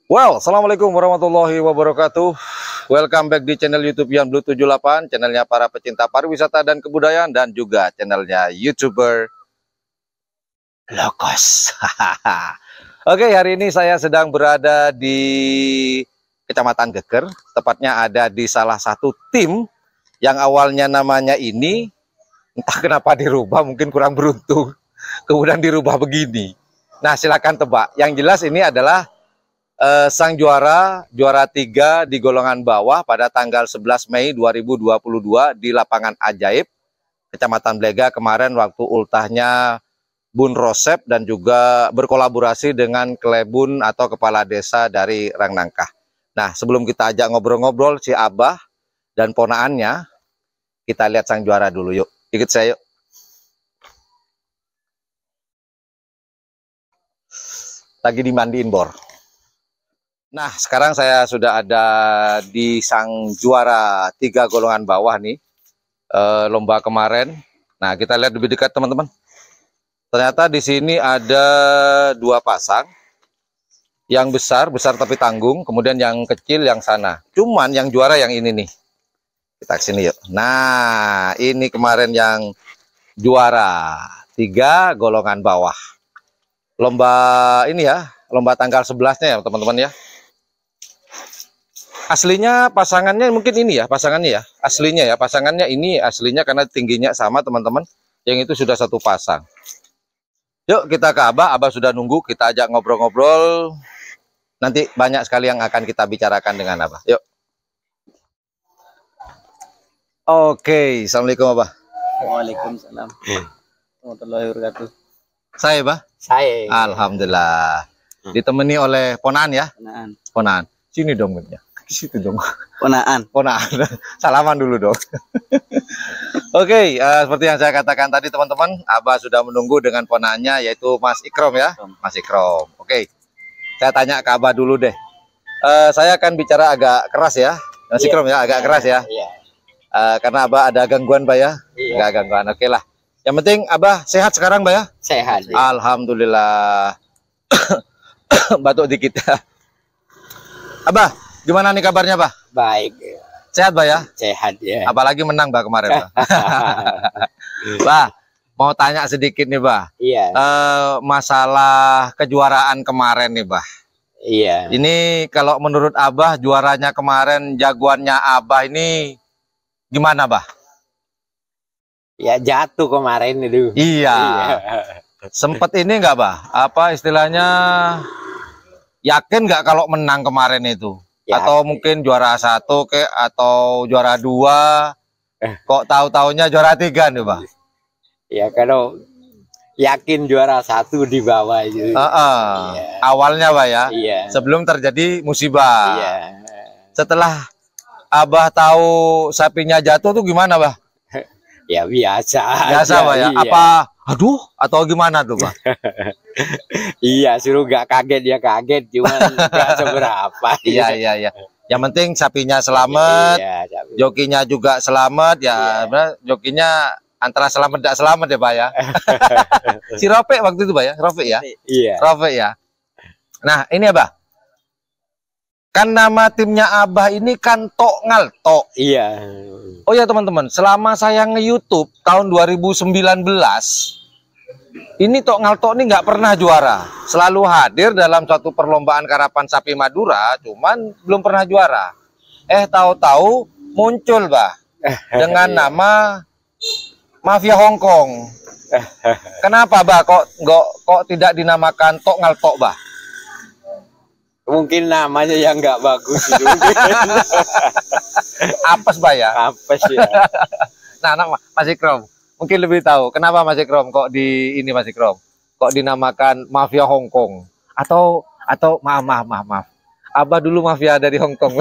Well, assalamualaikum warahmatullahi wabarakatuh. Welcome back di channel YouTube Yan Blue 78, channelnya para pecinta pariwisata dan kebudayaan, dan juga channelnya YouTuber Lokos. Oke, hari ini saya sedang berada di Kecamatan Geger, tepatnya ada di salah satu tim yang awalnya namanya ini, entah kenapa dirubah, mungkin kurang beruntung, kemudian dirubah begini. Nah, silakan tebak. Yang jelas ini adalah sang juara 3 di golongan bawah pada tanggal 11 Mei 2022 di lapangan Ajaib Kecamatan Blega kemarin, waktu ultahnya Bun Rosep dan juga berkolaborasi dengan Klebun atau kepala desa dari Rangnangkah. Nah, sebelum kita ajak ngobrol-ngobrol si Abah dan ponaannya, kita lihat sang juara dulu yuk. Ikut saya yuk. Lagi dimandiin bor. Nah, sekarang saya sudah ada di sang juara 3 golongan bawah nih, lomba kemarin. Nah, kita lihat lebih dekat teman-teman. Ternyata di sini ada 2 pasang, yang besar tapi tanggung, kemudian yang kecil yang sana. Cuman yang juara yang ini nih. Kita kesini yuk. Nah, ini kemarin yang juara 3 golongan bawah. Lomba ini ya, lomba tanggal 11-nya ya teman-teman ya. Aslinya pasangannya mungkin ini ya, pasangannya ya, aslinya ya, pasangannya ini aslinya karena tingginya sama teman-teman. Yang itu sudah satu pasang. Yuk kita ke Abah, Abah sudah nunggu, kita ajak ngobrol-ngobrol. Nanti banyak sekali yang akan kita bicarakan dengan Abah. Yuk. Oke, assalamualaikum Abah. Waalaikumsalam warahmatullahi wabarakatuh. Saya Abah? Saya. Alhamdulillah. Ditemani oleh ponaan ya? Ponaan. Ponaan. Sini dong mic-nya. Situ dong. Ponaan. Ponaan. Salaman dulu dong. Oke, seperti yang saya katakan tadi teman-teman, Abah sudah menunggu dengan ponaannya yaitu Mas Ikrom ya. Mas Ikrom. Oke. Saya tanya ke Abah dulu deh. Saya akan bicara agak keras ya. Mas Ikrom ya, agak keras ya. Iya. Karena Abah ada gangguan Bah ya. Enggak gangguan. Oke lah. Yang penting Abah sehat sekarang Bah ya. Sehat. Alhamdulillah. Batuk dikit ya. Abah, gimana nih kabarnya Bah? Baik. Sehat Bah ya? Sehat ya. Apalagi menang Bah kemarin Bah. Bah, mau tanya sedikit nih Bah. Iya. Masalah kejuaraan kemarin nih Bah. Iya. Ini kalau menurut Abah juaranya kemarin, jagoannya Abah ini gimana Bah? Ya jatuh kemarin itu. Iya. Sempet ini enggak Bah? Apa istilahnya? Yakin nggak kalau menang kemarin itu? Ya, atau mungkin juara 1 kek atau juara 2? Kok tahu-taunya juara 3 nih Bah? Ya kalau yakin juara 1 di bawah itu. Iya. Awalnya Bah ya. Iya. Sebelum terjadi musibah. Iya. Setelah Abah tahu sapinya jatuh tuh gimana Bah? Ya biasa. Biasa aja, Bah ya. Iya. Apa? Aduh, atau gimana tuh Bah? Iya, suruh nggak kaget ya kaget, cuman nggak seberapa. Iya. Yang penting sapinya selamat, Iya, jokinya juga selamat ya. Iya. Jokinya antara selamat tidak selamat ya Bah ya. Si Rofiq waktu itu Bah ya, Rofiq ya. Iya. Rofiq ya. Nah ini Abah, kan nama timnya Abah ini kan Tok Ngaltok. Iya. Oh ya teman-teman, selama saya nge-YouTube tahun 2019, ini Tok Ngaltok ini nggak pernah juara. Selalu hadir dalam suatu perlombaan karapan sapi Madura, cuman belum pernah juara. Tahu-tahu muncul Bah dengan nama Mafia Hongkong. Kenapa Bah kok tidak dinamakan Tok Ngaltok Bah? Mungkin namanya yang nggak bagus itu. Apes Bah ya? Apes ya. Nah, Mas Ikrom mungkin lebih tahu kenapa Mas Ikrom kok Mas Ikrom kok dinamakan Mafia Hongkong atau maaf. Abah dulu mafia dari Hongkong.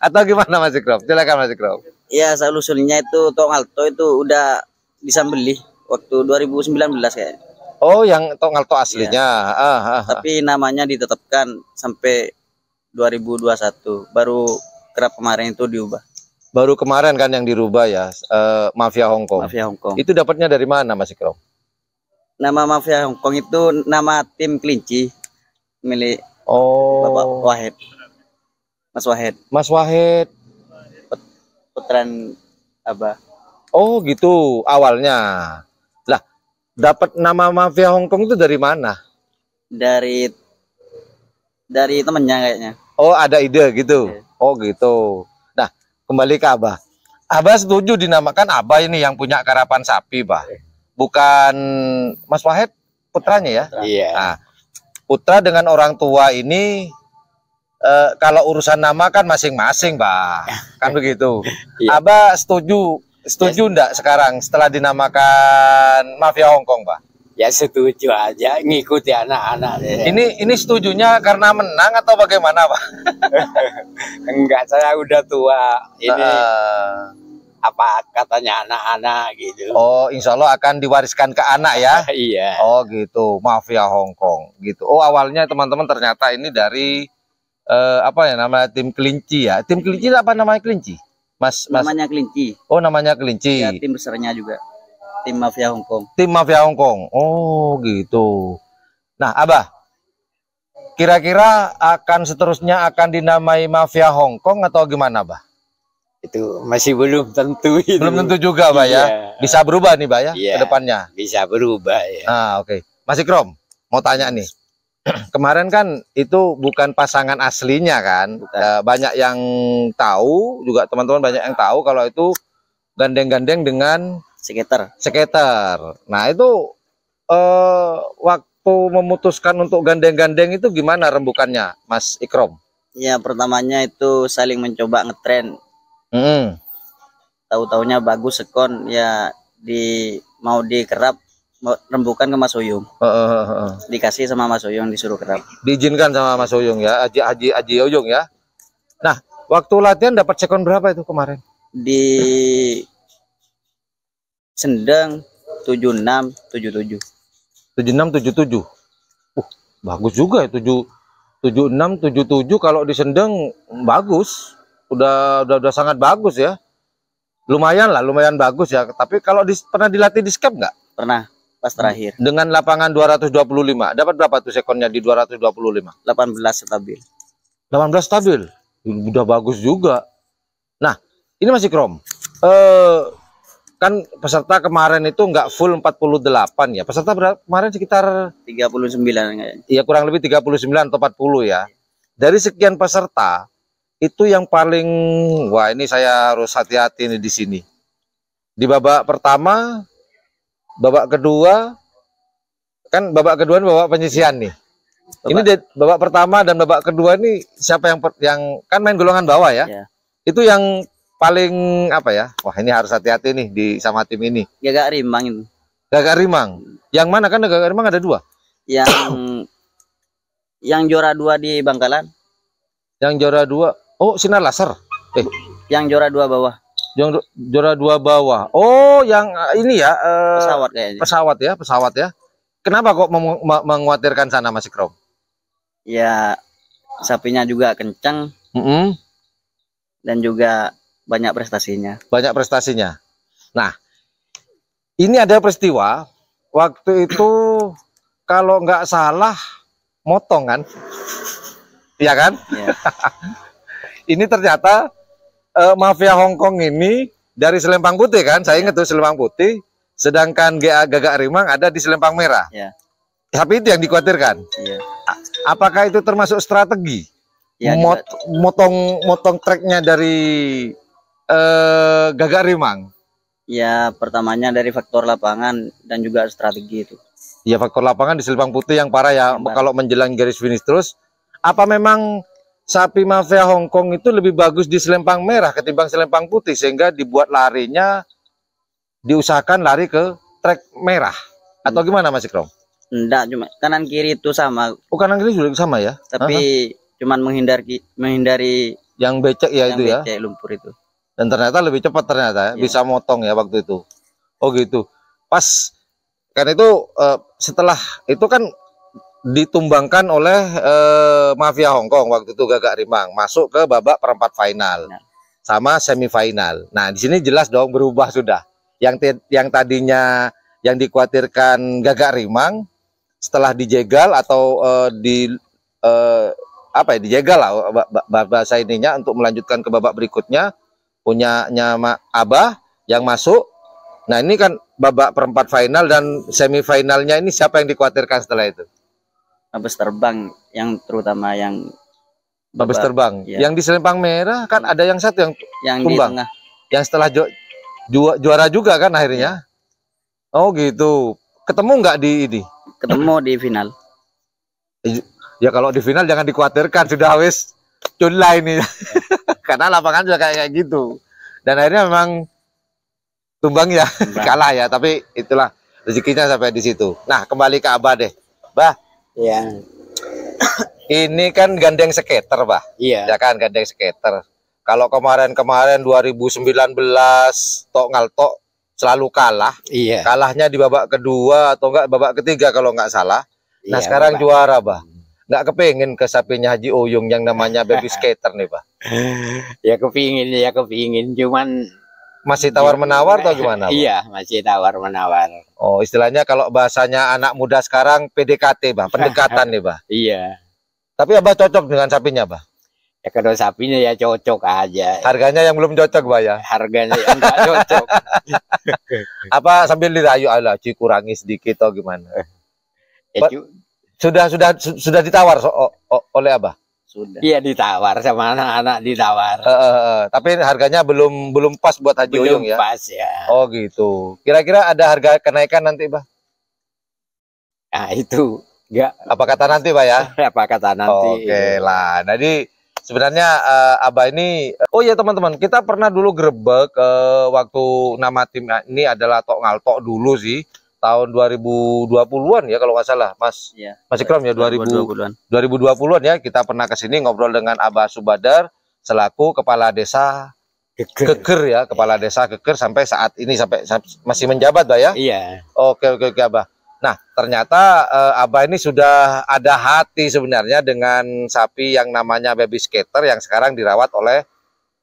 Atau gimana Mas Ikrom? Silakan Mas Ikrom. Iya, asal-usulnya itu Tok Ngaltok itu udah disembelih waktu 2019 kayak. Oh, yang Tok Ngaltok aslinya. Ya. Tapi namanya ditetapkan sampai 2021. Baru kerap kemarin itu diubah. Baru kemarin kan yang dirubah ya, Mafia Hongkong. Mafia Hongkong. Itu dapatnya dari mana Mas Ikrom? Nama Mafia Hongkong itu nama tim kelinci milik Bapak Oh, Wahid, Mas Wahid, Mas Wahid. putran Abah. Oh, gitu awalnya. Lah, dapat nama Mafia Hongkong itu dari mana? Dari temennya kayaknya. Oh, ada ide gitu. Iya. Oh, gitu. Nah, kembali ke Abah. Abah setuju dinamakan Abah ini yang punya karapan sapi, Bah. Bukan Mas Wahid putranya ya? Iya. Nah, putra dengan orang tua ini kalau urusan nama kan masing-masing, Bah. Kan begitu. Iya. Abah setuju enggak sekarang setelah dinamakan Mafia Hongkong, Bah? Ya setuju aja, ngikuti anak-anak. Ini setujunya karena menang atau bagaimana, Pak? Enggak, saya udah tua. Ini Eh, apa katanya anak-anak gitu. oh, insya Allah akan diwariskan ke anak ya? Iya. Oh gitu, Mafia Hongkong gitu. Oh, awalnya teman-teman ternyata ini dari apa ya namanya, tim kelinci ya? Tim kelinci apa namanya kelinci? Mas. Namanya Kelinci. Oh, namanya kelinci. Ya, tim besarnya juga. Tim Mafia Hongkong. Tim Mafia Hongkong. Oh gitu. Nah, Abah, kira-kira akan seterusnya akan dinamai Mafia Hongkong atau gimana, Bah? Itu masih belum tentu itu. Belum tentu juga, Bah ya. Iya. Bisa berubah nih, Bah ya, Iya. ke depannya. Bisa berubah ya. Nah, oke. Mas Ikrom, mau tanya nih. Kemarin kan itu bukan pasangan aslinya kan? Bukan. Banyak yang tahu, juga teman-teman banyak yang tahu kalau itu gandeng-gandeng dengan Skater. skater. Nah, itu waktu memutuskan untuk gandeng-gandeng itu gimana rembukannya, Mas Ikrom? Ya, pertamanya itu saling mencoba ngetren. Hmm. Tahu-taunya bagus sekon, ya mau dikerap, mau rembukan ke Mas Oyung. Dikasih sama Mas Oyung, disuruh kerap. Diizinkan sama Mas Oyung ya, Haji Oyung ya. Nah, waktu latihan dapat sekon berapa itu kemarin? Di Sendang 76 77. 76 77. Bagus juga ya, 76 77 kalau di Sendang bagus. Udah sangat bagus ya. Lumayan lah, lumayan bagus ya. Tapi kalau pernah dilatih di skep nggak? Pernah pas terakhir. Dengan lapangan 225. Dapat berapa tuh sekonnya di 225? 18 stabil. 18 stabil. Udah bagus juga. Nah, ini masih Krom. Kan peserta kemarin itu nggak full 48 ya. Peserta berapa kemarin, sekitar 39 kayaknya. ya kurang lebih 39 atau 40 ya. Dari sekian peserta itu yang paling, wah ini saya harus hati-hati nih di sini. Di babak pertama, babak kedua, kan babak kedua ini babak penyisian nih. Ini babak pertama dan babak kedua ini siapa yang kan main golongan bawah ya? Ya. Itu yang paling apa ya? Wah ini harus hati-hati nih sama tim ini. Gagak Rimang itu. Gagak Rimang. Yang mana kan Gagak Rimang ada dua? Yang juara 2 di Bangkalan. Yang juara 2, oh Sinar Laser. Yang juara 2 bawah. Yang juara 2 bawah. Oh yang ini ya. Pesawat kayaknya. Pesawat ya. Kenapa kok mengkhawatirkan sana Mas Ikrom? Ya sapinya juga kencang dan juga banyak prestasinya. Banyak prestasinya. Nah, ini ada peristiwa waktu itu kalau nggak salah motong kan, iya kan? Ya. Ini ternyata Mafia Hongkong ini dari Selempang Putih kan? Saya ingat tuh Selempang Putih. Sedangkan Gagak Rimang ada di Selempang Merah. Ya. Tapi itu yang dikhawatirkan. Ya. Apakah itu termasuk strategi? Ya, motong treknya dari Gagak Rimang. Ya, pertamanya dari faktor lapangan dan juga strategi itu. Ya faktor lapangan di Selempang Putih yang parah ya. Kalau menjelang garis finish terus, apa memang sapi Mafia Hongkong itu lebih bagus di Selempang Merah ketimbang Selempang Putih sehingga dibuat larinya diusahakan lari ke trek merah atau gimana Mas Ikrom? Enggak, cuma kanan kiri itu sama. Oh kanan kiri juga sama ya? Tapi cuman menghindari yang becek ya yang itu ya. becek lumpur itu. Dan ternyata lebih cepat ternyata ya. Bisa motong ya waktu itu. Oh gitu. Pas kan itu setelah itu kan ditumbangkan oleh Mafia Hongkong waktu itu Gagak Rimang masuk ke babak perempat final sama semifinal. Nah di sini jelas dong berubah sudah. Yang tadinya yang dikhawatirkan Gagak Rimang setelah dijegal atau apa ya, dijegal lah bahasa ininya untuk melanjutkan ke babak berikutnya. Punyanya Abah yang masuk. Nah ini kan babak perempat final dan semifinalnya, ini siapa yang dikhawatirkan setelah itu? Mabes Terbang, yang terutama yang Mabes Terbang. Ya. Yang di Selempang Merah kan ada yang satu yang di tumbang, tengah, yang setelah juara juga kan akhirnya. Oh gitu. Ketemu nggak di ini? ketemu di final. Ya kalau di final jangan dikhawatirkan, sudah wis cunlah ini. Karena lapangan juga kayak gitu. Dan akhirnya memang tumbang ya, kalah ya. Tapi itulah rezekinya sampai di situ. Nah kembali ke Abah deh, Bah. Iya. Ini kan gandeng skater, Bah. Iya. Ya kan, gandeng skater. Kalau kemarin-kemarin 2019 Tok Ngaltok selalu kalah. Iya. Kalahnya di babak kedua atau enggak babak ketiga kalau nggak salah. Nah, Iya, sekarang Bah. juara, Bah. Nggak kepengen ke sapinya Haji Oyung yang namanya baby skater nih, Bah. Ya kepingin, cuman Masih tawar-menawar atau gimana, Bah? Iya, masih tawar-menawar. Oh, istilahnya kalau bahasanya anak muda sekarang PDKT, Bah. Pendekatan nih, Bah. Iya. Tapi Abah cocok dengan sapinya, Bah. Ya kalau sapinya ya cocok aja. Harganya yang belum cocok, Bah ya. Harganya yang nggak cocok. Apa sambil dirayu, ala kurangi sedikit atau gimana? Ya, Sudah ditawar oleh Abah? Sudah. Iya ditawar sama anak-anak ditawar. Tapi harganya belum pas buat Haji Oyung ya? Pas ya. Oh gitu. Kira-kira ada harga kenaikan nanti, Bah? Nah itu enggak. Apa kata nanti, Bah ya? Apa kata nanti? Oke lah. Jadi sebenarnya Abah ini, oh ya teman-teman, kita pernah dulu grebek waktu nama tim ini adalah Tok Ngaltok dulu sih. Tahun 2020-an ya kalau nggak salah, Mas. Iya. Mas Ikram ya 2020-an. 2020-an ya, kita pernah kesini ngobrol dengan Abah Subadar selaku kepala desa Geger ya, kepala desa Geger sampai saat ini sampai masih menjabat, Bah ya? Iya. Oke Abah. Nah, ternyata Abah ini sudah ada hati sebenarnya dengan sapi yang namanya baby skater yang sekarang dirawat oleh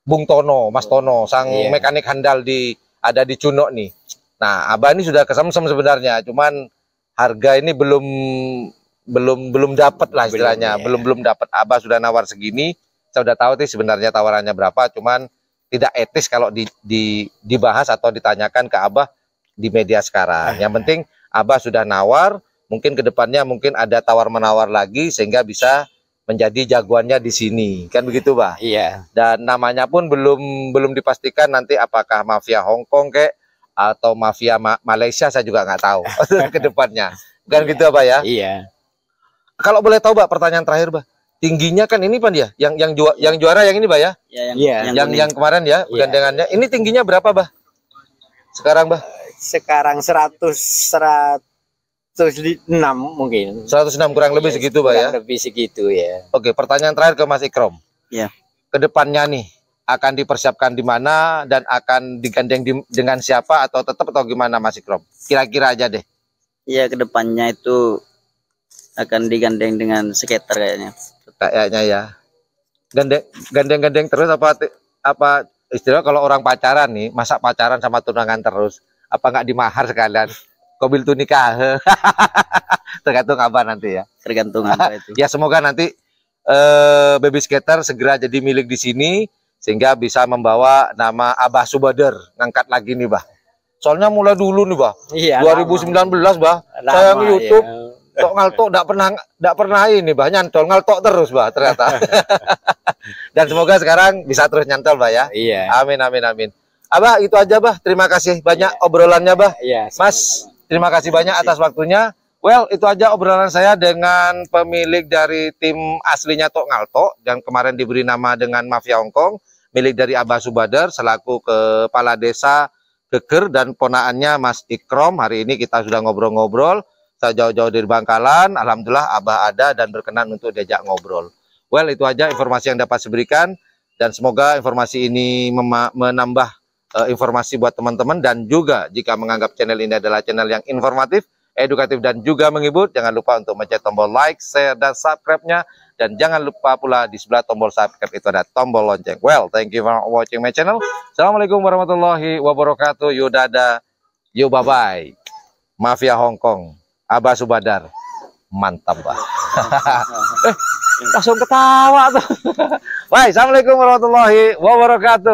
Bung Tono, Mas Tono, sang mekanik handal ada di Cunok nih. Nah, Abah ini sudah kesemsem sebenarnya, cuman harga ini belum dapat lah istilahnya, belum dapat. Abah sudah nawar segini, saya udah tahu sih sebenarnya tawarannya berapa, cuman tidak etis kalau dibahas atau ditanyakan ke Abah di media sekarang. Yang penting Abah sudah nawar, mungkin kedepannya mungkin ada tawar-menawar lagi sehingga bisa menjadi jagoannya di sini, kan begitu, Bah? Iya. Dan namanya pun belum dipastikan nanti apakah mafia Hongkong kek atau mafia Malaysia, saya juga nggak tahu ke depannya. Bukan gitu, Bah ya? Iya. Kalau boleh tahu, Bah, pertanyaan terakhir, Bah. Tingginya kan ini, Pan ya? Yang juara yang ini, Bah ya? Yang kemarin ya, gandengannya. Ini tingginya berapa, Bah? Sekarang, Bah? Sekarang 106 mungkin. 106 kurang lebih segitu, Bah ya? Kurang lebih segitu ya. Oke, pertanyaan terakhir ke Mas Ikram. Iya. Kedepannya nih akan dipersiapkan di mana dan akan digandeng dengan siapa atau tetap atau gimana, Mas Ikram? Kira-kira aja deh. Iya, kedepannya itu akan digandeng dengan skater kayaknya. Kayaknya ya. Gandeng terus apa istilah kalau orang pacaran nih, masa pacaran sama tunangan terus? Apa nggak dimahar sekalian? Kobil tuh nikah. Tergantung apa nanti ya. Tergantung apa itu. Ya semoga nanti baby skater segera jadi milik di sini sehingga bisa membawa nama Abah Subadar, ngangkat lagi nih, Bah. Soalnya mulai dulu nih, Bah. Iya, 2019, Bah. Saya di YouTube Tok Ngaltok enggak pernah ini, Bah, nyantol ngaltok terus, Bah, ternyata. Dan semoga sekarang bisa terus nyantol, Bah ya. Iya. Amin. Abah, itu aja, Bah. Terima kasih banyak obrolannya, Bah. Iya. Mas, terima kasih banyak atas waktunya. Well, itu aja obrolan saya dengan pemilik dari tim aslinya Tok Ngaltok yang kemarin diberi nama dengan Mafia Hongkong, milik dari Abah Subadar selaku kepala desa Geger dan ponaannya Mas Ikram. Hari ini kita sudah ngobrol-ngobrol, saya jauh-jauh dari Bangkalan. Alhamdulillah Abah ada dan berkenan untuk diajak ngobrol. Well, itu aja informasi yang dapat saya berikan dan semoga informasi ini menambah informasi buat teman-teman, dan juga jika menganggap channel ini adalah channel yang informatif, edukatif dan juga menghibur, jangan lupa untuk mencet tombol like, share dan subscribe-nya, dan jangan lupa pula di sebelah tombol subscribe itu ada tombol lonceng. Well, thank you for watching my channel. Assalamualaikum warahmatullahi wabarakatuh. Yo dada, yo bye bye. Mafia Hongkong, Abah Subadar, mantap, Bah. Langsung ketawa tuh. Baik, assalamualaikum warahmatullahi wabarakatuh.